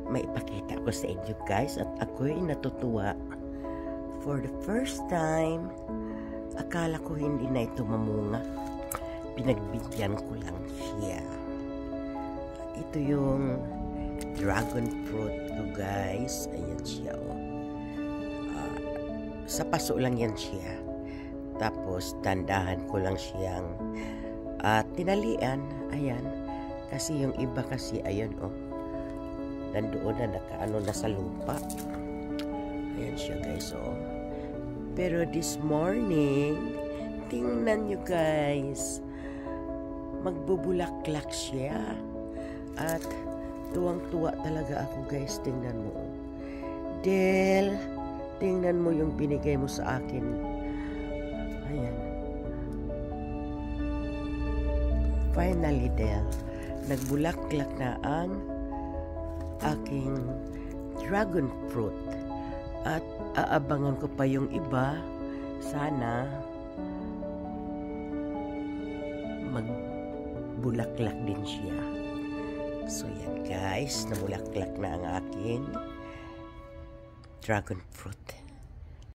maipakita ko sa inyo guys, at ako'y natutuwa. For the first time, akala ko hindi na ito mamunga. Pinagbigyan ko lang siya. Ito yung dragon fruit ko guys. Ayan siya oh. Sa paso lang yan siya. Tapos tandahan ko lang siyang tinalian. Ayan. Kasi yung iba kasi ayun oh. Nandoon na nakaano na sa lupa. Ayan siya guys oh. Pero this morning, tingnan nyo guys, magbubulaklak siya. At tuwang-tuwa talaga ako guys, tingnan mo. Del, tingnan mo yung binigay mo sa akin. Ayan. Finally Del, nagbulaklak na ang aking dragon fruit. At aabangan ko pa yung iba. Sana magbulaklak din siya. So yan guys, nabulaklak na ang aking dragon fruit.